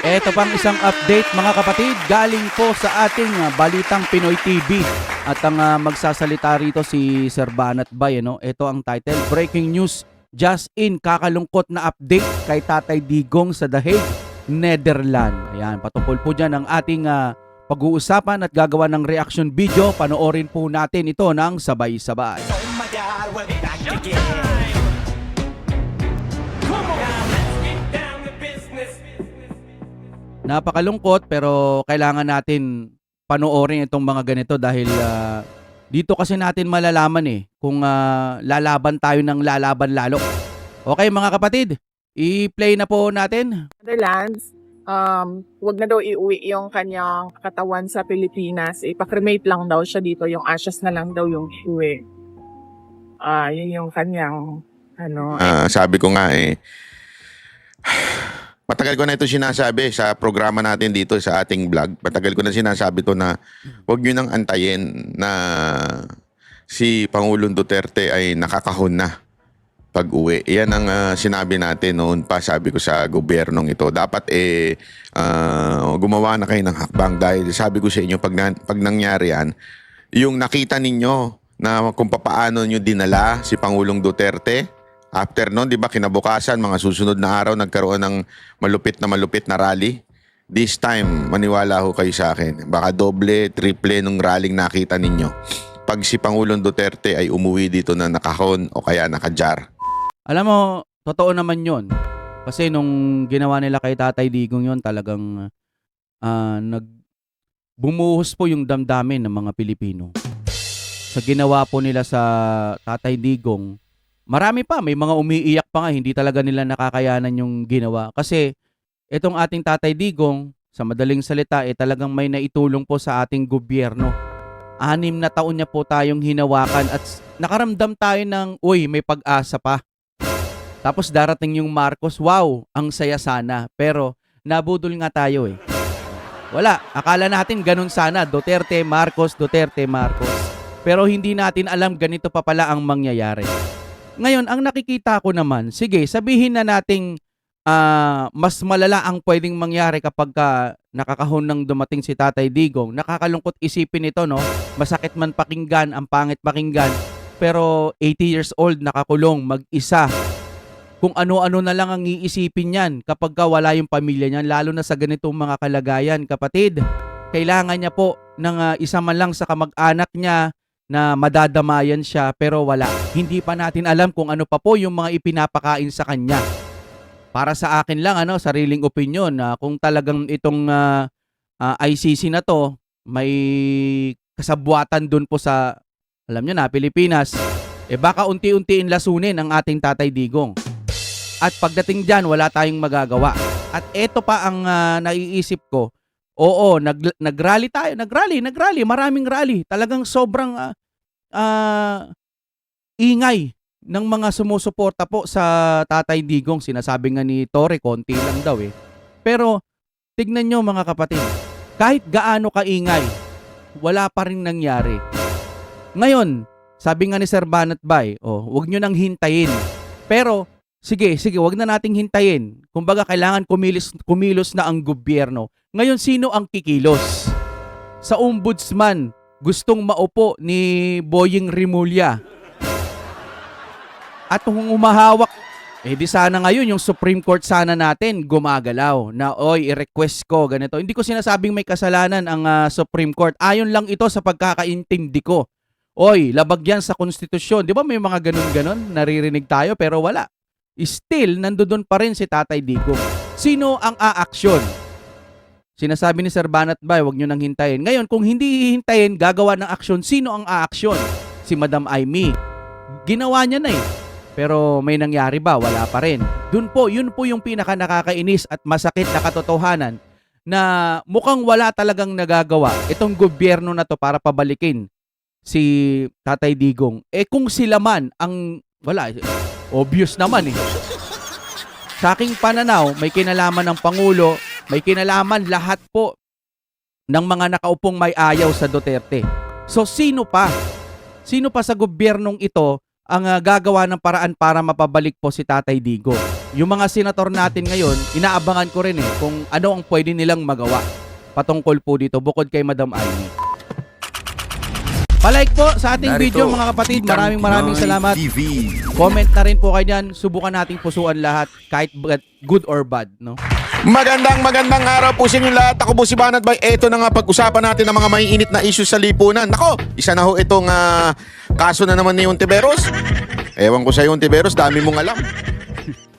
Ito pang isang update mga kapatid galing po sa ating Balitang Pinoy TV. At ang magsasalita rito si Sir Banat Bay. Ano? Ito ang title, Breaking News, Just in, kakalungkot na update kay Tatay Digong sa The Hague, Netherlands. Ayan, patungkol po dyan ang ating pag-uusapan at gagawa ng reaction video. Panoorin po natin ito ng sabay-sabay. Oh my God, we'll be back again. Come on, let's get down to business. Napakalungkot pero kailangan natin panoorin itong mga ganito dahil dito kasi natin malalaman kung lalaban tayo ng lalaban lalo. Okay mga kapatid, i-play na po natin. Netherlands, wag na daw iuwi yung kanyang katawan sa Pilipinas. Ipa-cremate lang daw siya dito. Yung ashes na lang daw yung iuwi. Yun yung kanyang, Sabi ko nga matagal ko na ito sinasabi sa programa natin dito sa ating vlog. Matagal ko na sinasabi to na huwag nyo nang antayin na si Pangulong Duterte ay nakakahon na pag-uwi. Yan ang sinabi natin noon pa, sabi ko sa gobyernong ito. Dapat gumawa na kayo ng hakbang dahil sabi ko sa inyo pag nangyari yan, yung nakita ninyo na kung paano nyo dinala si Pangulong Duterte. After noon, di ba, kinabukasan, mga susunod na araw, nagkaroon ng malupit na rally. This time, maniwala ho kayo sa akin. Baka doble, triple nung rallying nakita ninyo. Pag si Pangulong Duterte ay umuwi dito na nakahon o kaya nakajar. Alam mo, totoo naman yon. Kasi nung ginawa nila kay Tatay Digong yon, talagang bumuhos po yung damdamin ng mga Pilipino. Sa ginawa po nila sa Tatay Digong, marami pa, may mga umiiyak pa nga, hindi talaga nila nakakayanan yung ginawa. Kasi itong ating Tatay Digong, sa madaling salita, talagang may naitulong po sa ating gobyerno. 6 na taon niya po tayong hinawakan at nakaramdam tayo ng, uy, may pag-asa pa. Tapos darating yung Marcos, wow, ang saya sana. Pero nabudol nga tayo Wala, akala natin ganun sana, Duterte, Marcos, Duterte, Marcos. Pero hindi natin alam ganito pa pala ang mangyayari. Ngayon, ang nakikita ko naman, sige, sabihin na nating mas malala ang pwedeng mangyari kapag nakakahon ng dumating si Tatay Digong. Nakakalungkot isipin ito, no? Masakit man pakinggan, ang pangit pakinggan. Pero 80 years old, nakakulong, mag-isa. Kung ano-ano na lang ang iisipin niyan kapag wala yung pamilya niyan, lalo na sa ganitong mga kalagayan, kapatid. Kailangan niya po ng isa man lang sa kamag-anak niya na madadamayan siya, pero wala. Hindi pa natin alam kung ano pa po yung mga ipinapakain sa kanya. Para sa akin lang, sariling opinion, kung talagang itong ICC na to, may kasabwatan dun po sa, alam nyo na, Pilipinas, baka unti-untiin lasunin ang ating Tatay Digong. At pagdating dyan, wala tayong magagawa. At eto pa ang naiisip ko, oo, nag-rally tayo. Nag-rally. Maraming rally. Talagang sobrang ingay ng mga sumusuporta po sa Tatay Digong. Sinasabi nga ni Torre, konti lang daw Pero, tignan nyo mga kapatid. Kahit gaano kaingay, wala pa rin nangyari. Ngayon, sabi nga ni Sir Banat Bay, huwag nyo nang hintayin. Pero, sige, wag na nating hintayin. Kumbaga, kailangan kumilos na ang gobyerno. Ngayon, sino ang kikilos? Sa ombudsman, gustong maupo ni Boying Rimulya. At kung umahawak, di sana ngayon yung Supreme Court sana natin gumagalaw na, i-request ko, ganito. Hindi ko sinasabing may kasalanan ang Supreme Court. Ayon lang ito sa pagkakaintindi ko. Labag yan sa konstitusyon. Di ba may mga ganun-ganon? Naririnig tayo pero wala. Still, nandoon pa rin si Tatay Digong. Sino ang aaksyon? Sinasabi ni Sir Banat Bay, huwag nyo nang hintayin. Ngayon, kung hindi hihintayin, gagawa ng aksyon, sino ang aaksyon? Si Madam Amy. Ginawa niya na Pero may nangyari ba? Wala pa rin. Yun po yung pinaka nakakainis at masakit na katotohanan na mukhang wala talagang nagagawa itong gobyerno na to para pabalikin si Tatay Digong. Kung sila man ang wala, obvious naman Sa aking pananaw, may kinalaman ng Pangulo, may kinalaman lahat po ng mga nakaupong may ayaw sa Duterte. So sino pa? Sino pa sa gobyernong ito ang gagawa ng paraan para mapabalik po si Tatay Digong? yung mga senator natin ngayon, inaabangan ko rin kung ano ang pwede nilang magawa patungkol po dito bukod kay Madam Amy. Palike po sa ating video mga kapatid. Maraming salamat. Comment na rin po kayo dyan. Subukan nating pusuan lahat kahit good or bad, no? Magandang araw po sa inyo lahat. Ako po si Banat Bay. Ito na nga pag-usapan natin ng mga maiinit na issues sa lipunan. Nako, isa na ho itong kaso na naman ni Ontiveros. Ewan ko sa iyo, Ontiveros, dami mong alam.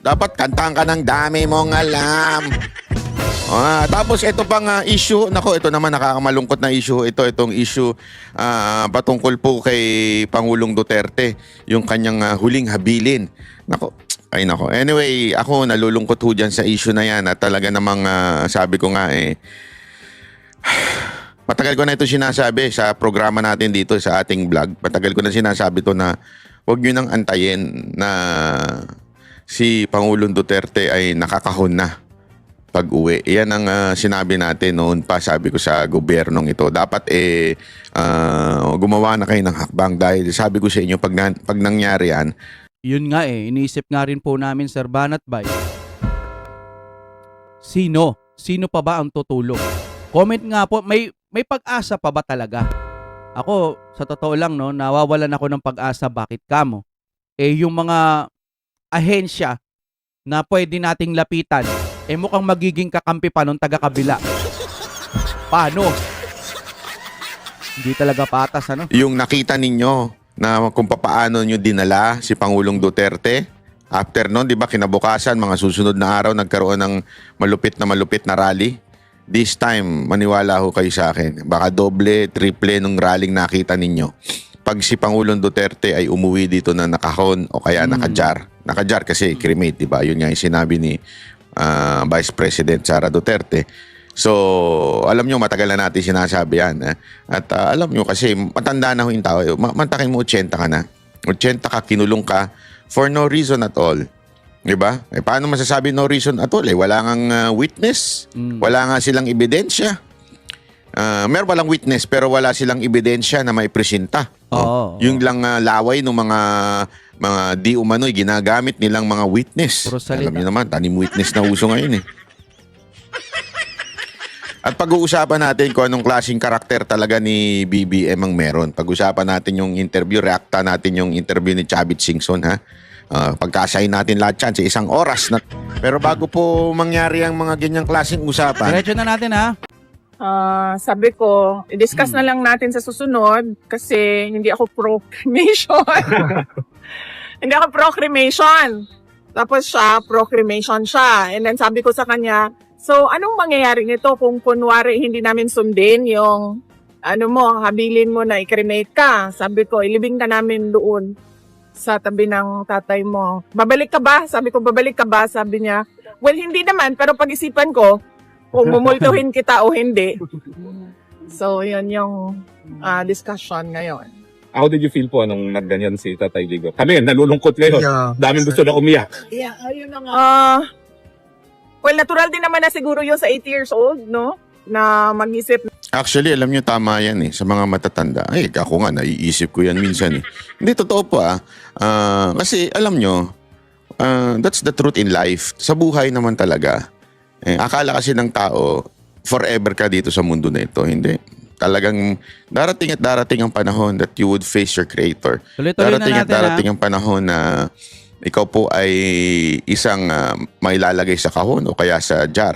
Dapat kantahan ka ng dami mong alam. Tapos ito pang issue, nako, ito naman nakakamalungkot na issue. Itong issue patungkol po kay Pangulong Duterte, yung kanyang huling habilin. Nako, ay nako. Anyway, ako nalulungkot ho dyan sa issue na yan at talaga namang sabi ko nga matagal ko na ito sinasabi sa programa natin dito sa ating vlog. Matagal ko na sinasabi to na huwag nyo nang antayin na si Pangulong Duterte ay nakakahon na pag-uwi. Iyan ang sinabi natin noon pa, sabi ko sa gobyernong ito. Dapat gumawa na kayo ng hakbang dahil sabi ko sa inyo pag nangyari yan, yun nga iniisip nga rin po namin, Sir Banat Bay. Sino pa ba ang tutulong? Comment nga po, may pag-asa pa ba talaga? Ako, sa totoo lang, no, nawawalan ako ng pag-asa. Bakit kamo? Yung mga ahensya na pwede nating lapitan, mukhang magiging kakampi pa nung taga-kabila. Paano? Hindi talaga patas, ano? yung nakita ninyo na kung paano nyo dinala si Pangulong Duterte. After nun, di ba, kinabukasan, mga susunod na araw, nagkaroon ng malupit na rally. This time, maniwala ho kayo sa akin. Baka doble, triple nung rallying nakita ninyo. Pag si Pangulong Duterte ay umuwi dito na nakahon o kaya nakajar. Nakajar kasi cremate, di ba? Yun nga yung sinabi ni Vice President Sara Duterte. So, alam nyo, matagal na natin sinasabi yan. At alam nyo kasi, matanda na ho yung tao. Mantakin mo, 80 ka na. 80 ka, kinulong ka for no reason at all. Diba? Paano masasabi no reason at all? Wala ngang witness. Wala nga silang ebidensya. Meron palang witness pero wala silang ebidensya na may presenta. Yung lang laway ng mga di umano'y ginagamit nilang mga witness. Alam nyo naman, tanim witness na uso ngayon At pag-uusapan natin kung anong klaseng karakter talaga ni BBM ang meron. Pag-uusapan natin yung interview, reacta natin yung interview ni Chavit Singson, ha? Pagkasayin natin lahat yan sa isang oras. Pero bago po mangyari ang mga ganyang klaseng usapan, Diretso na natin, ha? Sabi ko, i-discuss na lang natin sa susunod kasi hindi ako pro-cremation. Hindi ako pro-cremation. Tapos siya, pro-cremation siya. And then sabi ko sa kanya, so anong mangyayari nito kung kunwari hindi namin sundin yung habilin mo na i-cremate ka? Sabi ko, ilibing ka namin doon sa tabi ng tatay mo. Babalik ka ba? Sabi ko, babalik ka ba? Sabi niya, well, hindi naman, pero pag-isipan ko, kung mumultuhin kita o hindi. So, yun yung discussion ngayon. How did you feel po nung nagganyan si Tatay Digo? Kami, nalulungkot ngayon. Daming gusto na umiyak. Yeah, ayun na nga. Well, natural din naman na siguro yun sa 8 years old, no? Na mag-isip. actually, alam nyo, tama yan sa mga matatanda. Ako nga, naiisip ko yan minsan Hindi, totoo po kasi alam nyo, that's the truth in life. Sa buhay naman talaga. Akala kasi ng tao, forever ka dito sa mundo na ito. Hindi. Talagang darating at darating ang panahon that you would face your creator. Tuloy-tuloy na natin, darating ang panahon na ikaw po ay isang may lalagay sa kahon o kaya sa jar.